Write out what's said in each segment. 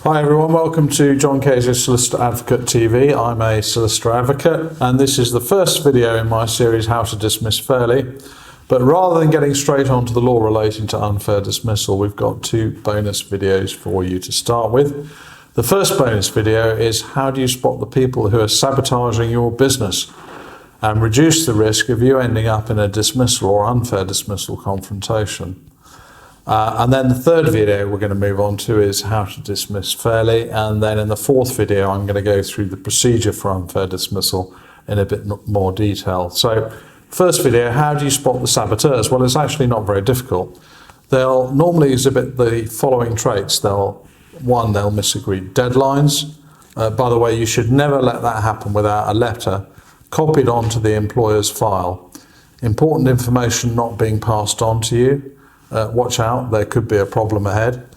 Hi everyone, welcome to John Cato's Solicitor-advocate TV. I'm a solicitor advocate and this is the first video in my series How to Dismiss Fairly. But rather than getting straight on to the law relating to unfair dismissal, we've got two bonus videos for you to start with. The first bonus video is how do you spot the people who are sabotaging your business and reduce the risk of you ending up in a dismissal or unfair dismissal confrontation. And then the third video we're going to move on to is how to dismiss fairly, and then in the fourth video I'm going to go through the procedure for unfair dismissal in a bit more detail. So first video, how do you spot the saboteurs? Well, it's actually not very difficult. They'll normally exhibit the following traits. They'll miss agreed deadlines. By the way, you should never let that happen without a letter copied onto the employer's file. Important information not being passed on to you. Watch out, there could be a problem ahead.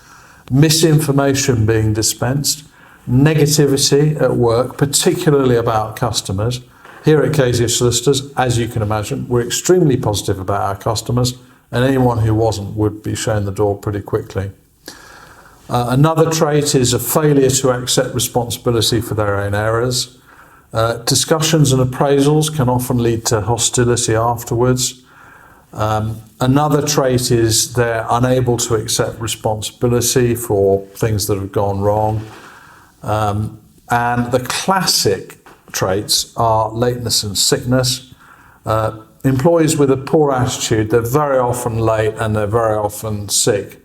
Misinformation being dispensed. Negativity at work, particularly about customers. Here at Cato Solicitors, as you can imagine, we're extremely positive about our customers, and anyone who wasn't would be shown the door pretty quickly. Another trait is a failure to accept responsibility for their own errors. Discussions and appraisals can often lead to hostility afterwards. Another trait is they're unable to accept responsibility for things that have gone wrong. And the classic traits are lateness and sickness. Employees with a poor attitude, they're very often late and they're very often sick.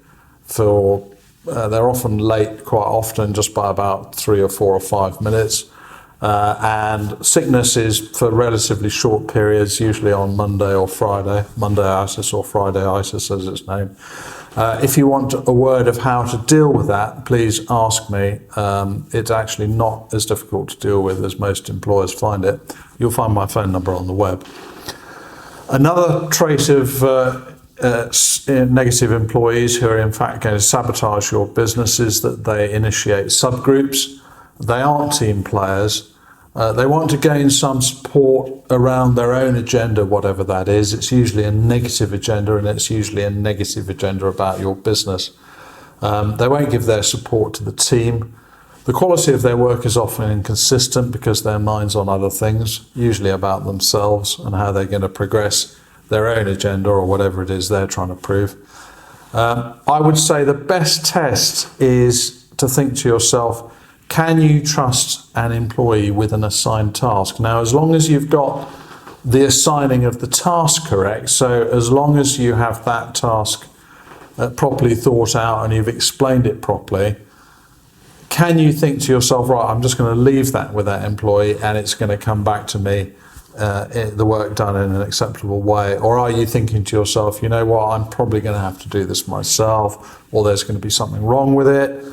They're often late quite often, just by about 3 or 4 or 5 minutes. And sickness is for relatively short periods, usually on Monday or Friday, Monday-itis or Friday-itis as it's named. If you want a word of how to deal with that, please ask me. It's actually not as difficult to deal with as most employers find it. You'll find my phone number on the web. Another trait of negative employees who are in fact going to sabotage your business is that they initiate subgroups. They aren't team players. They want to gain some support around their own agenda, whatever that is. It's usually a negative agenda, and it's usually a negative agenda about your business. They won't give their support to the team. The quality of their work is often inconsistent because their mind's on other things, usually about themselves and how they're going to progress their own agenda or whatever it is they're trying to prove. I would say the best test is to think to yourself, can you trust an employee with an assigned task? Now, as long as you've got the assigning of the task correct, so as long as you have that task properly thought out and you've explained it properly, can you think to yourself, right, I'm just going to leave that with that employee and it's going to come back to me, the work done in an acceptable way? Or are you thinking to yourself, you know what, I'm probably going to have to do this myself, or there's going to be something wrong with it,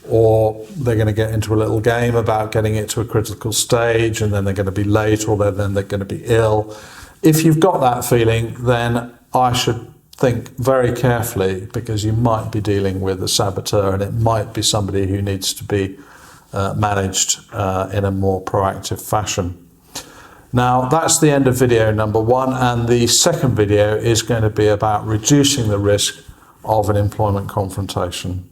or they're going to get into a little game about getting it to a critical stage and then they're going to be late, or then they're going to be ill. If you've got that feeling, then I should think very carefully, because you might be dealing with a saboteur and it might be somebody who needs to be managed in a more proactive fashion. Now, that's the end of video number 1, and the second video is going to be about reducing the risk of an employment confrontation.